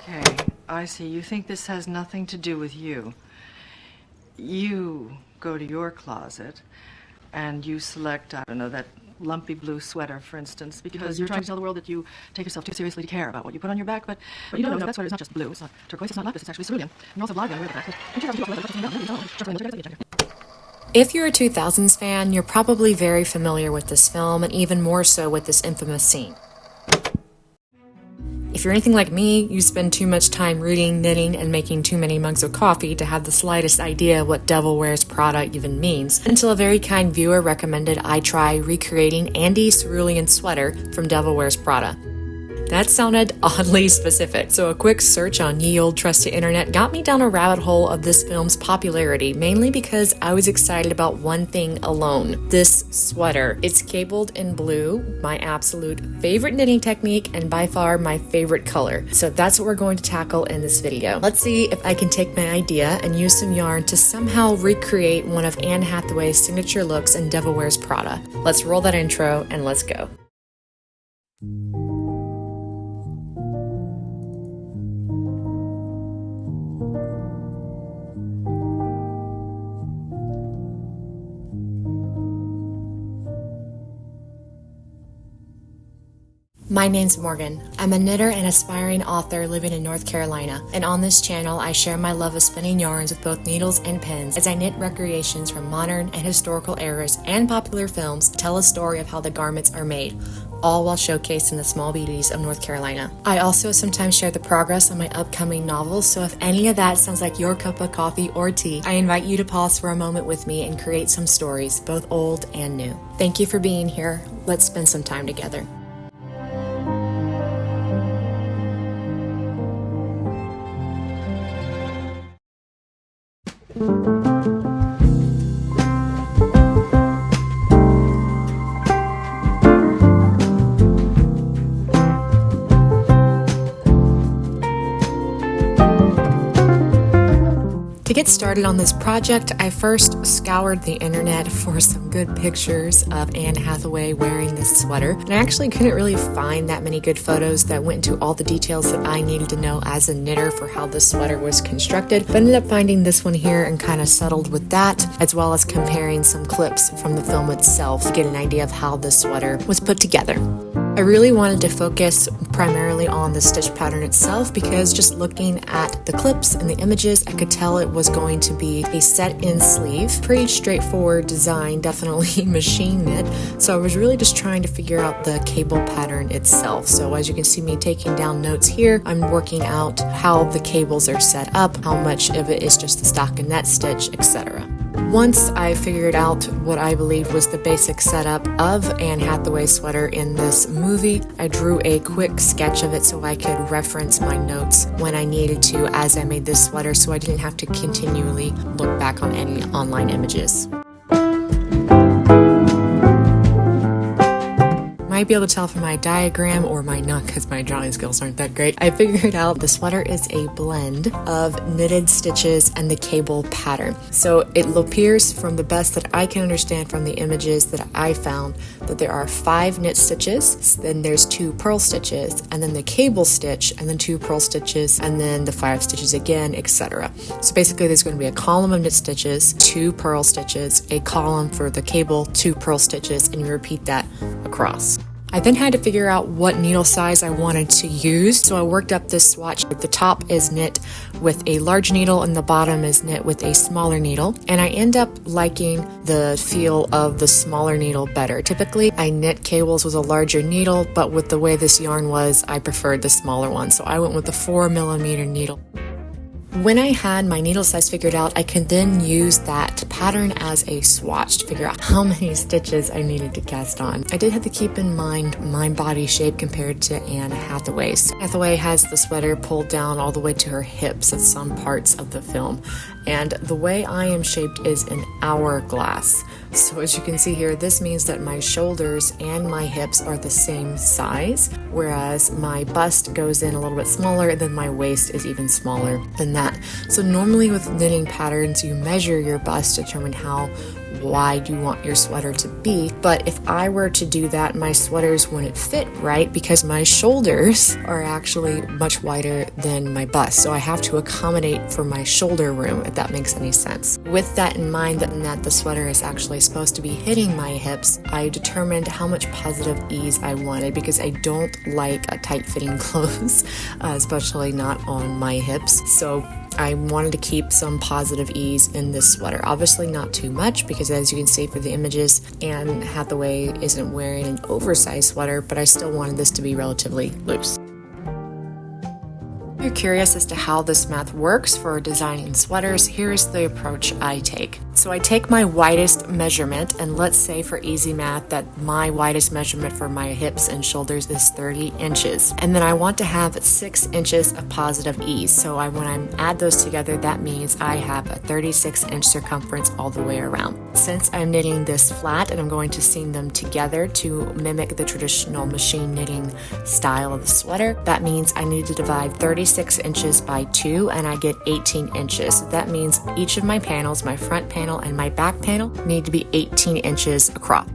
Okay, I see. You think this has nothing to do with you. You go to your closet and you select, I don't know, that lumpy blue sweater, for instance, because you're trying to tell the world that you take yourself too seriously to care about what you put on your back, but you don't know that sweater is not just blue, it's not turquoise, it's not lapis, it's actually cerulean. And you're also blind and aware of the fact that If you're a 2000s fan, you're probably very familiar with this film, and even more so with this infamous scene. If you're anything like me, you spend too much time reading, knitting, and making too many mugs of coffee to have the slightest idea what Devil Wears Prada even means, until a very kind viewer recommended I try recreating Andy's Cerulean sweater from Devil Wears Prada. That sounded oddly specific, so a quick search on ye old trusty internet got me down a rabbit hole of this film's popularity, mainly because I was excited about one thing alone: this sweater. It's cabled in blue, my absolute favorite knitting technique and by far my favorite color. So that's what we're going to tackle in this video. Let's see if I can take my idea and use some yarn to somehow recreate one of Anne Hathaway's signature looks in Devil Wears Prada. Let's roll that intro and let's go. My name's Morgan. I'm a knitter and aspiring author living in North Carolina, and on this channel I share my love of spinning yarns with both needles and pens as I knit recreations from modern and historical eras and popular films to tell a story of how the garments are made, all while showcasing the small beauties of North Carolina. I also sometimes share the progress on my upcoming novels, so if any of that sounds like your cup of coffee or tea, I invite you to pause for a moment with me and create some stories, both old and new. Thank you for being here. Let's spend some time together. To get started on this project, I first scoured the internet for some good pictures of Anne Hathaway wearing this sweater, and I actually couldn't really find that many good photos that went into all the details that I needed to know as a knitter for how this sweater was constructed, but ended up finding this one here and kind of settled with that, as well as comparing some clips from the film itself to get an idea of how this sweater was put together. I really wanted to focus primarily on the stitch pattern itself because just looking at the clips and the images, I could tell it was going to be a set-in sleeve. Pretty straightforward design, definitely machine knit. So I was really just trying to figure out the cable pattern itself. So as you can see me taking down notes here, I'm working out how the cables are set up, how much of it is just the stockinette stitch, etc. Once I figured out what I believed was the basic setup of Anne Hathaway's sweater in this movie, I drew a quick sketch of it so I could reference my notes when I needed to as I made this sweater, so I didn't have to continually look back on any online images. Might be able to tell from my diagram or my not because my drawing skills aren't that great. I figured out the sweater is a blend of knitted stitches and the cable pattern. So it appears from the best that I can understand from the images that I found that there are 5 knit stitches, then there's 2 purl stitches, and then the cable stitch, and then 2 purl stitches, and then the 5 stitches again, etc. So basically there's going to be a column of knit stitches, 2 purl stitches, a column for the cable, 2 purl stitches, and you repeat that across. I then had to figure out what needle size I wanted to use, so I worked up this swatch. The top is knit with a large needle and the bottom is knit with a smaller needle, and I end up liking the feel of the smaller needle better. Typically, I knit cables with a larger needle, but with the way this yarn was, I preferred the smaller one, so I went with the 4mm needle. When I had my needle size figured out, I could then use that pattern as a swatch to figure out how many stitches I needed to cast on. I did have to keep in mind my body shape compared to Anne Hathaway's. Hathaway has the sweater pulled down all the way to her hips at some parts of the film, and the way I am shaped is an hourglass. So as you can see here, this means that my shoulders and my hips are the same size, whereas my bust goes in a little bit smaller, and then my waist is even smaller than that. So normally with knitting patterns, you measure your bust to determine how wide you want your sweater to be. But if I were to do that, my sweaters wouldn't fit right because my shoulders are actually much wider than my bust. So I have to accommodate for my shoulder room, if that makes any sense. With that in mind, that the sweater is actually supposed to be hitting my hips, I determined how much positive ease I wanted because I don't like a tight-fitting clothes, especially not on my hips. So I wanted to keep some positive ease in this sweater. Obviously not too much because as you can see for the images, Anne Hathaway isn't wearing an oversized sweater, but I still wanted this to be relatively loose. If you're curious as to how this math works for designing sweaters, here's the approach I take. So I take my widest measurement, and let's say for easy math that my widest measurement for my hips and shoulders is 30 inches. And then I want to have 6 inches of positive ease. So when I add those together, that means I have a 36-inch circumference all the way around. Since I'm knitting this flat and I'm going to seam them together to mimic the traditional machine knitting style of the sweater, that means I need to divide 36 inches by 2 and I get 18 inches. That means each of my panels, my front panel and my back panel, need to be 18 inches across.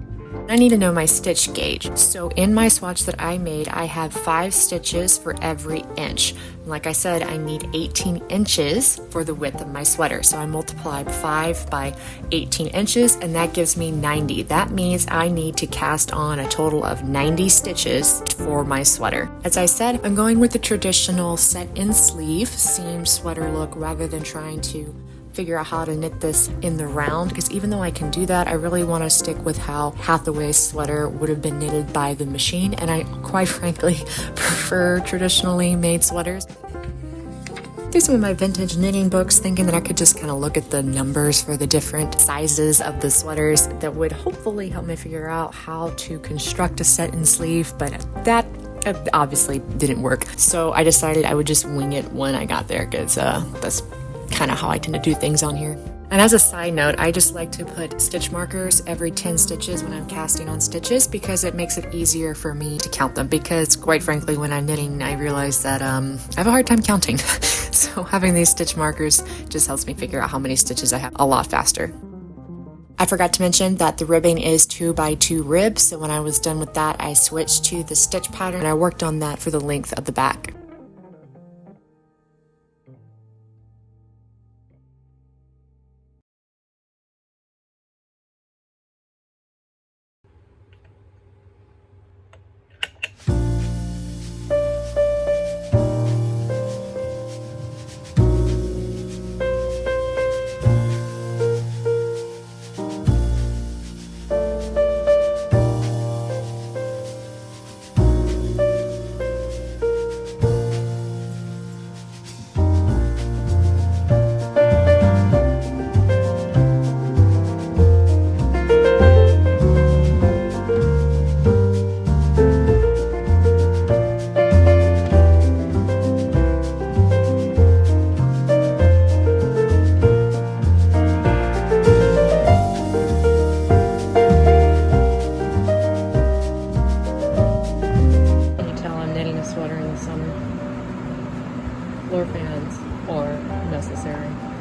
I need to know my stitch gauge. So in my swatch that I made, I have 5 stitches for every inch. Like I said, I need 18 inches for the width of my sweater. So I multiplied 5 by 18 inches and that gives me 90. That means I need to cast on a total of 90 stitches for my sweater. As I said, I'm going with the traditional set-in sleeve seam sweater look rather than trying to figure out how to knit this in the round, because even though I can do that, I really want to stick with how Hathaway's sweater would have been knitted by the machine, and I quite frankly prefer traditionally made sweaters. Through some of my vintage knitting books, thinking that I could just kind of look at the numbers for the different sizes of the sweaters that would hopefully help me figure out how to construct a set-in sleeve, but that obviously didn't work. So I decided I would just wing it when I got there, because that's kind of how I tend to do things on here. And as a side note, I just like to put stitch markers every 10 stitches when I'm casting on stitches because it makes it easier for me to count them, because quite frankly when I'm knitting I realize that I have a hard time counting. So having these stitch markers just helps me figure out how many stitches I have a lot faster. I forgot to mention that the ribbing is 2x2 ribs, so when I was done with that I switched to the stitch pattern and I worked on that for the length of the back.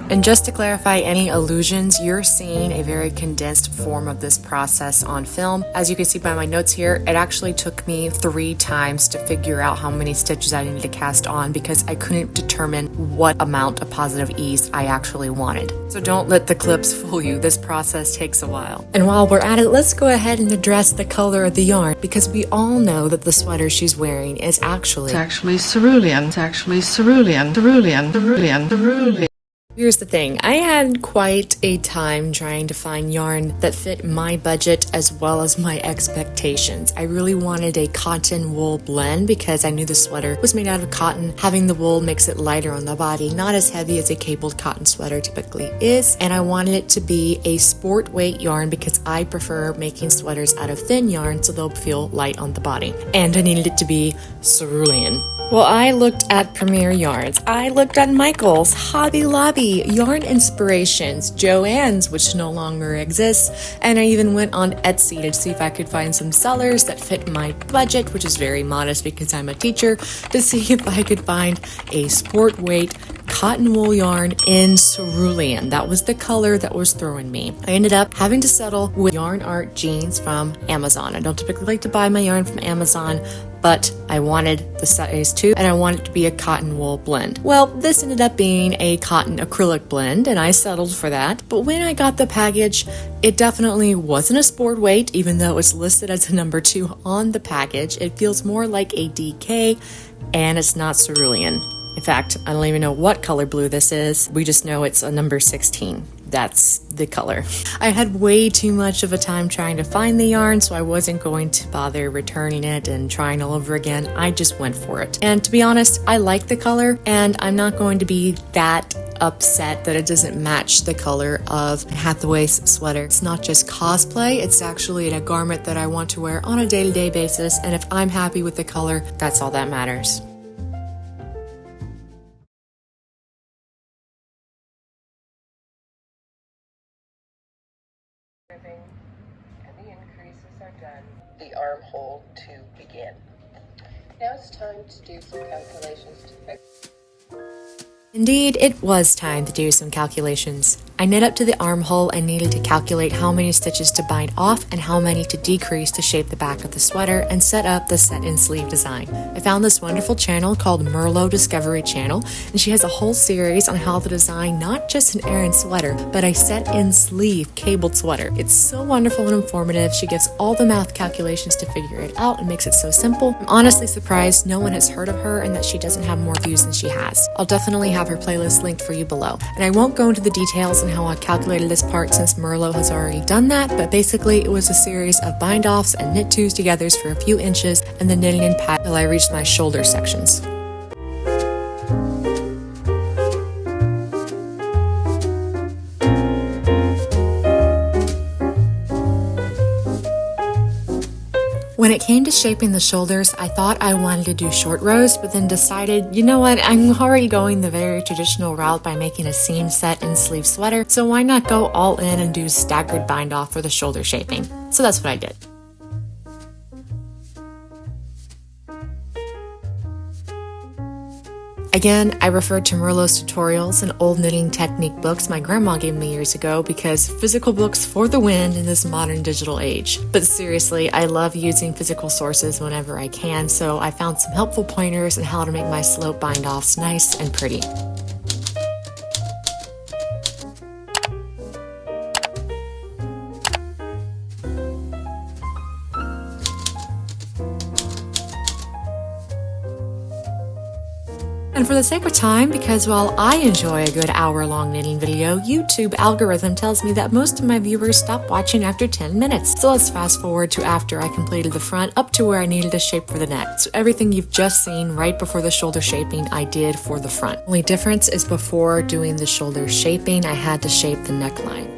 And just to clarify any illusions, you're seeing a very condensed form of this process on film. As you can see by my notes here, it actually took me 3 times to figure out how many stitches I needed to cast on because I couldn't determine what amount of positive ease I actually wanted. So don't let the clips fool you. This process takes a while. And while we're at it, let's go ahead and address the color of the yarn, because we all know that the sweater she's wearing is actually... It's actually cerulean. It's actually cerulean. Cerulean. Cerulean. Cerulean. Here's the thing, I had quite a time trying to find yarn that fit my budget as well as my expectations. I really wanted a cotton wool blend because I knew the sweater was made out of cotton. Having the wool makes it lighter on the body, not as heavy as a cabled cotton sweater typically is. And I wanted it to be a sport weight yarn because I prefer making sweaters out of thin yarn so they'll feel light on the body. And I needed it to be cerulean. Well, I looked at Premier Yarns, I looked at Michael's, Hobby Lobby, Yarn Inspirations, Joann's, which no longer exists, and I even went on Etsy to see if I could find some sellers that fit my budget, which is very modest because I'm a teacher, to see if I could find a sport weight cotton wool yarn in Cerulean. That was the color that was throwing me. I ended up having to settle with Yarn Art jeans from Amazon. I don't typically like to buy my yarn from Amazon, but I wanted the size 2 and I wanted it to be a cotton wool blend. Well, this ended up being a cotton acrylic blend and I settled for that. But when I got the package, it definitely wasn't a sport weight, even though it's listed as a number 2 on the package. It feels more like a DK and it's not Cerulean. In fact, I don't even know what color blue this is. We just know it's a number 16. That's the color. I had way too much of a time trying to find the yarn, so I wasn't going to bother returning it and trying all over again. I just went for it. And to be honest, I like the color, and I'm not going to be that upset that it doesn't match the color of Hathaway's sweater. It's not just cosplay, it's actually a garment that I want to wear on a day-to-day basis, and if I'm happy with the color, that's all that matters. And the increases are done. The armhole to begin. Now it's time to do some calculations to fix. Indeed, it was time to do some calculations. I knit up to the armhole and needed to calculate how many stitches to bind off and how many to decrease to shape the back of the sweater and set up the set-in sleeve design. I found this wonderful channel called Merlot Discovery Channel, and she has a whole series on how to design not just an Aran sweater, but a set-in sleeve cabled sweater. It's so wonderful and informative. She gives all the math calculations to figure it out and makes it so simple. I'm honestly surprised no one has heard of her and that she doesn't have more views than she has. I'll definitely have her playlist linked for you below. And I won't go into the details on how I calculated this part since Merlot has already done that, but basically it was a series of bind-offs and knit twos togethers for a few inches and then knitting in pat till I reached my shoulder sections. When it came to shaping the shoulders, I thought I wanted to do short rows, but then decided, you know what, I'm already going the very traditional route by making a seam set in sleeve sweater, so why not go all in and do staggered bind off for the shoulder shaping? So that's what I did. Again, I referred to Merlot's tutorials and old knitting technique books my grandma gave me years ago because physical books for the win in this modern digital age. But seriously, I love using physical sources whenever I can, so I found some helpful pointers on how to make my slope bind-offs nice and pretty. And for the sake of time, because while I enjoy a good hour-long knitting video, YouTube algorithm tells me that most of my viewers stop watching after 10 minutes. So let's fast forward to after I completed the front up to where I needed a shape for the neck. So everything you've just seen right before the shoulder shaping, I did for the front. Only difference is before doing the shoulder shaping, I had to shape the neckline.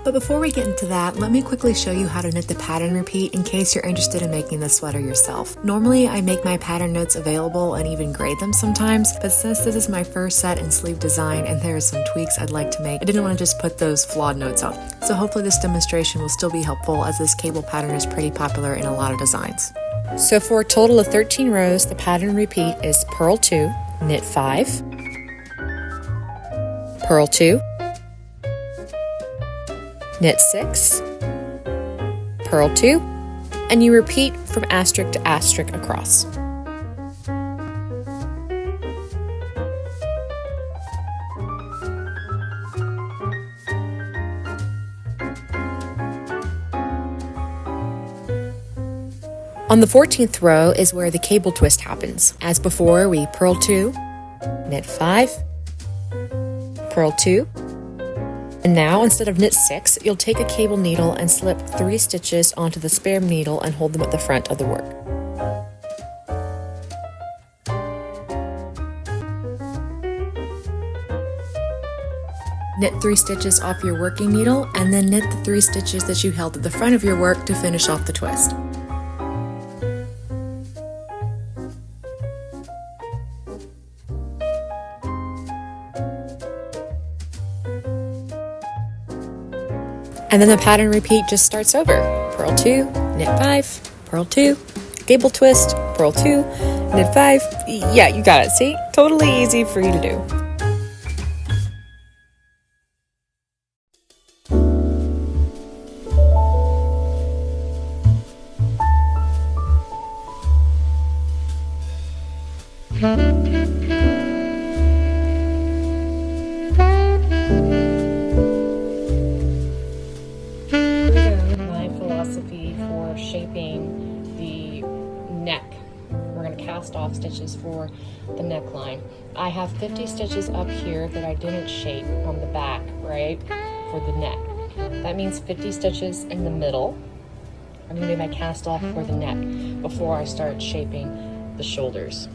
But before we get into that, let me quickly show you how to knit the pattern repeat in case you're interested in making the sweater yourself. Normally, I make my pattern notes available and even grade them sometimes, but since this is my first set in sleeve design and there are some tweaks I'd like to make, I didn't want to just put those flawed notes up. So hopefully this demonstration will still be helpful as this cable pattern is pretty popular in a lot of designs. So for a total of 13 rows, the pattern repeat is purl 2, knit 5, purl 2, knit 6, purl 2, and you repeat from asterisk to asterisk across. On the 14th row is where the cable twist happens. As before, we purl 2, knit 5, purl 2, and now, instead of knit 6, you'll take a cable needle and slip 3 stitches onto the spare needle and hold them at the front of the work. Knit 3 stitches off your working needle and then knit the 3 stitches that you held at the front of your work to finish off the twist. And then the pattern repeat just starts over. Purl 2, knit 5, purl 2, cable twist, purl 2, knit 5. Yeah, you got it. See? Totally easy for you to do. My philosophy for shaping the neck. We're going to cast off stitches for the neckline. I have 50 stitches up here that I didn't shape on the back, right, for the neck. That means 50 stitches in the middle. I'm going to do my cast off for the neck before I start shaping the shoulders.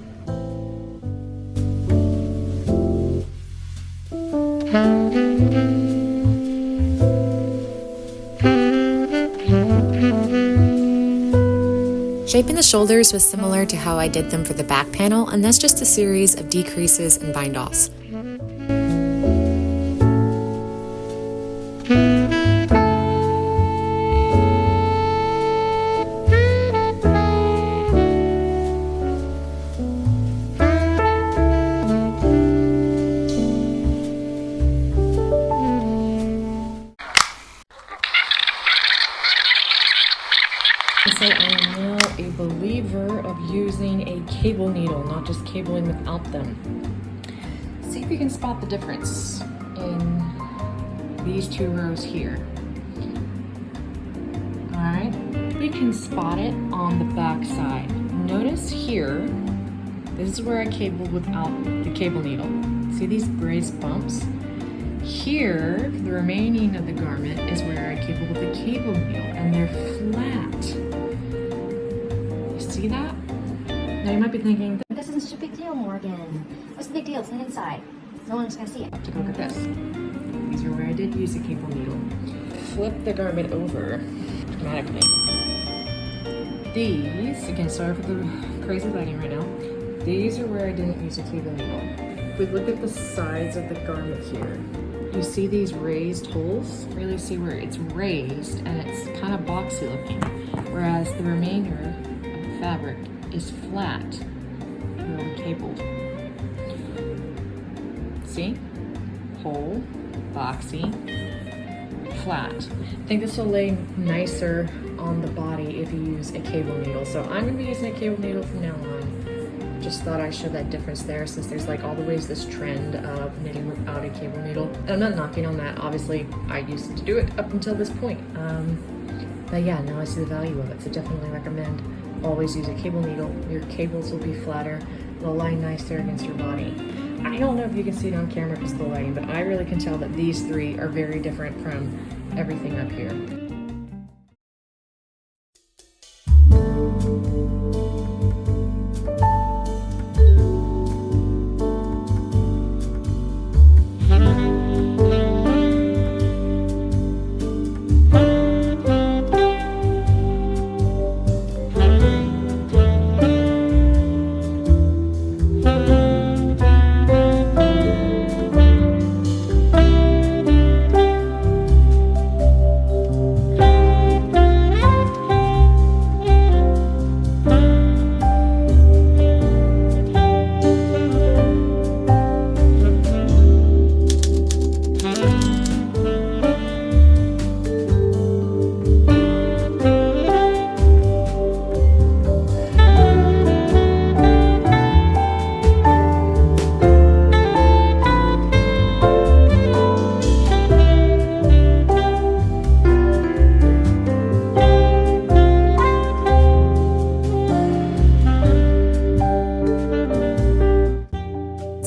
Shaping the shoulders was similar to how I did them for the back panel, and that's just a series of decreases and bind-offs. So I am now a believer of using a cable needle, not just cabling without them. See if you can spot the difference in these two rows here. Alright, we can spot it on the back side. Notice here, this is where I cabled without the cable needle. See these raised bumps? Here, the remaining of the garment is where I cabled with the cable needle, and they're flat. See that? Now you might be thinking, this isn't such a big deal, Morgan. What's the big deal? It's not inside. No one's gonna see it. take a look at this. These are where I did use a cable needle. Flip the garment over dramatically. These, again, sorry for the crazy lighting right now. These are where I didn't use a cable needle. If we look at the sides of the garment here, you see these raised holes? Really see where it's raised and it's kind of boxy looking, whereas the remainder fabric is flat where we cabled. See? Hole, boxy, flat. I think this will lay nicer on the body if you use a cable needle. So I'm going to be using a cable needle from now on. Just thought I'd show that difference there, since there's like always this trend of knitting without a cable needle. And I'm not knocking on that. Obviously, I used to do it up until this point. But yeah, now I see the value of it. So definitely recommend always use a cable needle. Your cables will be flatter. It'll lie nicer against your body. I don't know if you can see it on camera because of the lighting, but I really can tell that these three are very different from everything up here.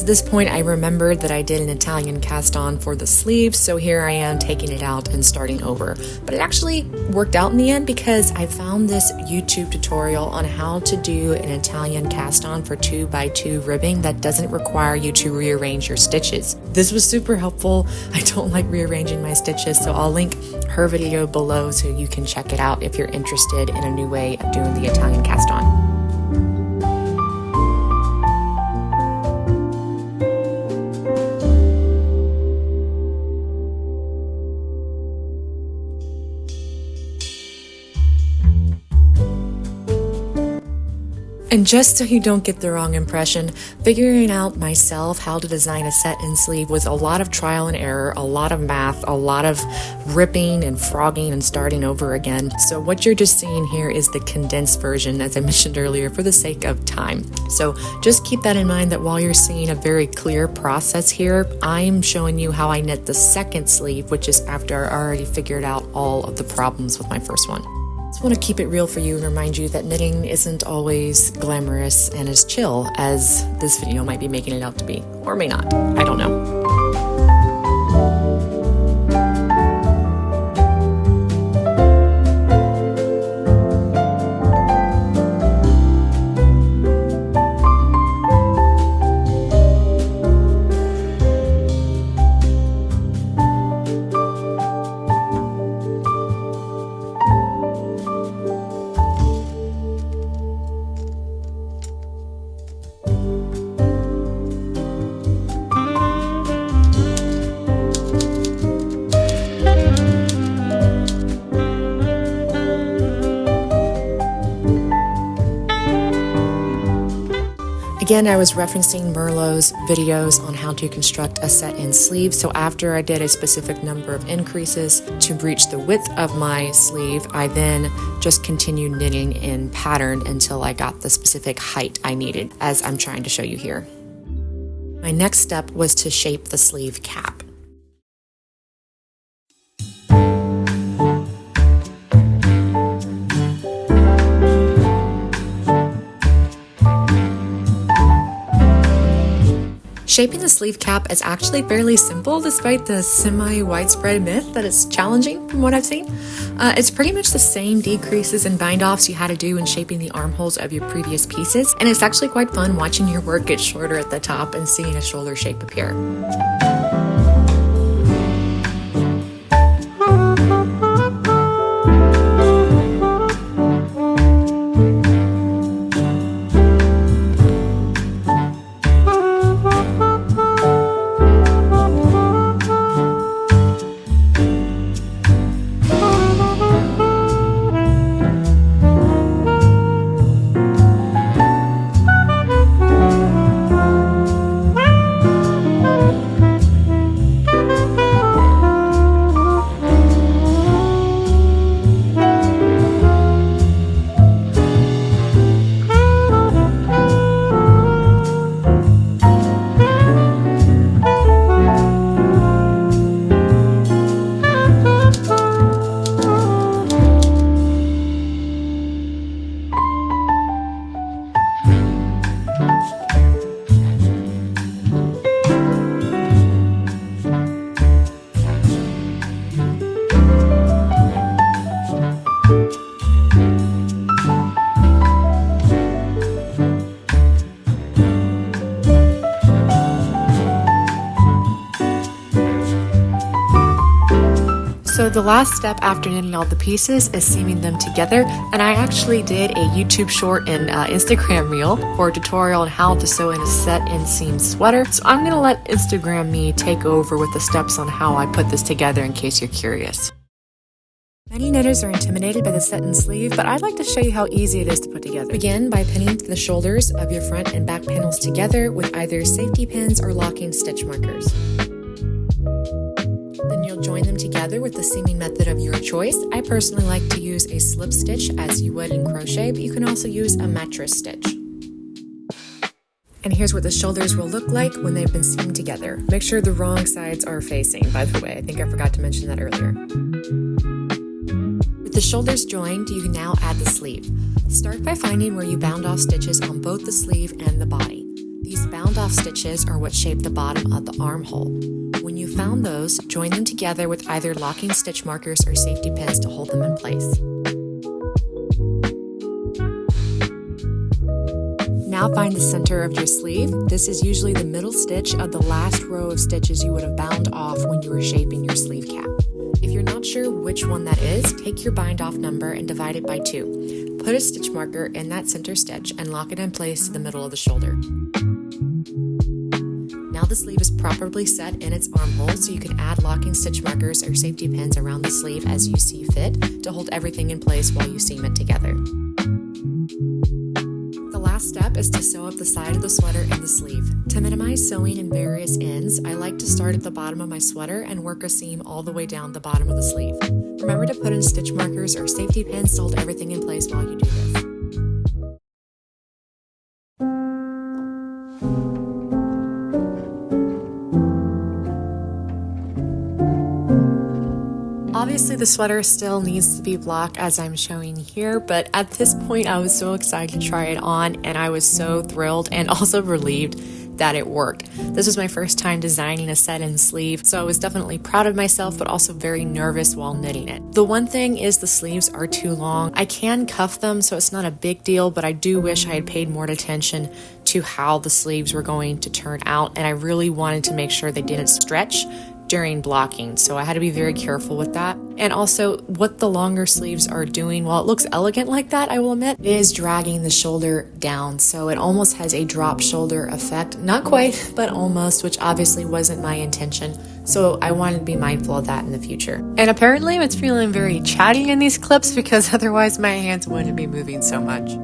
At this point, I remembered that I did an Italian cast on for the sleeves, so here I am taking it out and starting over. But it actually worked out in the end because I found this YouTube tutorial on how to do an Italian cast on for 2x2 ribbing that doesn't require you to rearrange your stitches. This was super helpful. I don't like rearranging my stitches, so I'll link her video below so you can check it out if you're interested in a new way of doing the Italian cast on. And And just so you don't get the wrong impression, figuring out myself how to design a set-in sleeve was a lot of trial and error, a lot of math, a lot of ripping and frogging and starting over again. So what you're just seeing here is the condensed version, as I mentioned earlier, for the sake of time. So just keep that in mind, that while you're seeing a very clear process here, I'm showing you how I knit the second sleeve, which is after I already figured out all of the problems with my first one. I just want to keep it real for you and remind you that knitting isn't always glamorous and as chill as this video might be making it out to be. Or may not. I don't know. Again, I was referencing Merlot's videos on how to construct a set-in sleeve. So after I did a specific number of increases to reach the width of my sleeve, I then just continued knitting in pattern until I got the specific height I needed, as I'm trying to show you here. My next step was to shape the sleeve cap. Shaping the sleeve cap is actually fairly simple, despite the semi-widespread myth that it's challenging from what I've seen. It's pretty much the same decreases and bind-offs you had to do in shaping the armholes of your previous pieces, and it's actually quite fun watching your work get shorter at the top and seeing a shoulder shape appear. So the last step after knitting all the pieces is seaming them together, and I actually did a YouTube short and Instagram reel for a tutorial on how to sew in a set-in seam sweater. So I'm going to let Instagram me take over with the steps on how I put this together in case you're curious. Many knitters are intimidated by the set-in sleeve, but I'd like to show you how easy it is to put together. Begin by pinning the shoulders of your front and back panels together with either safety pins or locking stitch markers. Then you'll join them together with the seaming method of your choice. I personally like to use a slip stitch as you would in crochet, but you can also use a mattress stitch. And here's what the shoulders will look like when they've been seamed together. Make sure the wrong sides are facing, by the way. I think I forgot to mention that earlier. With the shoulders joined, you can now add the sleeve. Start by finding where you bound off stitches on both the sleeve and the body. These bound off stitches are what shape the bottom of the armhole. When you found those, join them together with either locking stitch markers or safety pins to hold them in place. Now find the center of your sleeve. This is usually the middle stitch of the last row of stitches you would have bound off when you were shaping your sleeve cap. If you're not sure which one that is, take your bind off number and divide it by 2. Put a stitch marker in that center stitch and lock it in place to the middle of the shoulder. Now the sleeve is properly set in its armhole, so you can add locking stitch markers or safety pins around the sleeve as you see fit to hold everything in place while you seam it together. The last last step is to sew up the side of the sweater and the sleeve. To minimize sewing in various ends, I like to start at the bottom of my sweater and work a seam all the way down the bottom of the sleeve. Remember to put in stitch markers or safety pins to hold everything in place while you do this. Obviously, the sweater still needs to be blocked as I'm showing here, but at this point I was so excited to try it on, and I was so thrilled and also relieved that it worked. This was my first time designing a set-in sleeve, so I was definitely proud of myself, but also very nervous while knitting it. The one thing is the sleeves are too long. I can cuff them, so it's not a big deal, but I do wish I had paid more attention to how the sleeves were going to turn out, and I really wanted to make sure they didn't stretch during blocking, so I had to be very careful with that. And also, what the longer sleeves are doing, while it looks elegant like that, I will admit, it is dragging the shoulder down, so it almost has a drop shoulder effect. Not quite, but almost, which obviously wasn't my intention, so I wanted to be mindful of that in the future. And apparently it's feeling very chatty in these clips because otherwise my hands wouldn't be moving so much.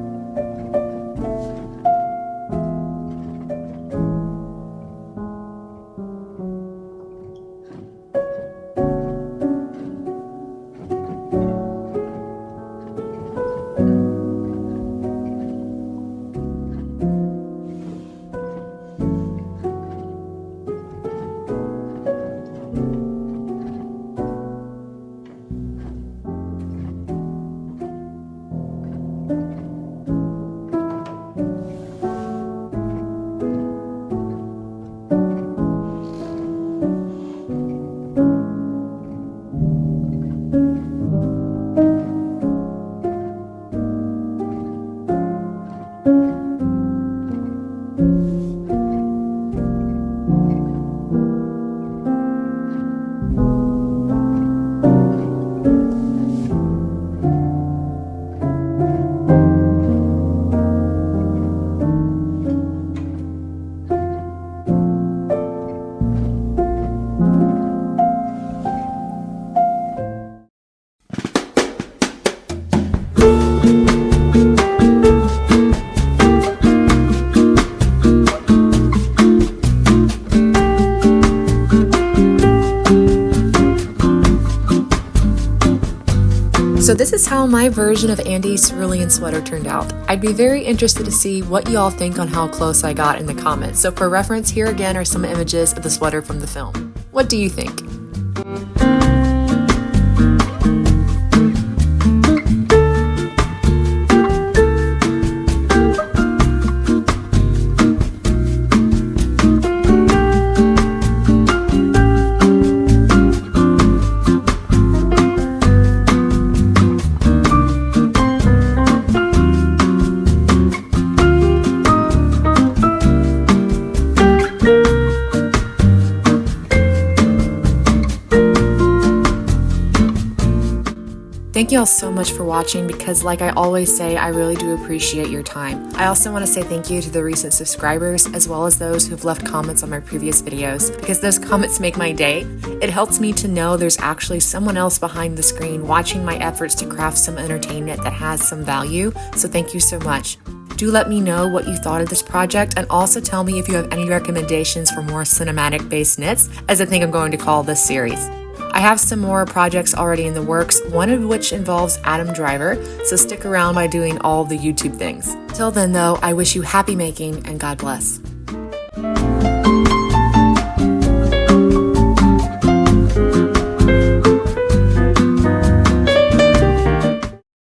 So this is how my version of Andy's Cerulean sweater turned out. I'd be very interested to see what you all think on how close I got in the comments. So for reference, here again are some images of the sweater from the film. What do you think? Thank you all so much for watching because like I always say, I really do appreciate your time. I also want to say thank you to the recent subscribers as well as those who've left comments on my previous videos because those comments make my day. It helps me to know there's actually someone else behind the screen watching my efforts to craft some entertainment that has some value, so thank you so much. Do let me know what you thought of this project and also tell me if you have any recommendations for more cinematic based knits, as I think I'm going to call this series. I have some more projects already in the works, one of which involves Adam Driver, so stick around by doing all the YouTube things. Till then though, I wish you happy making and God bless.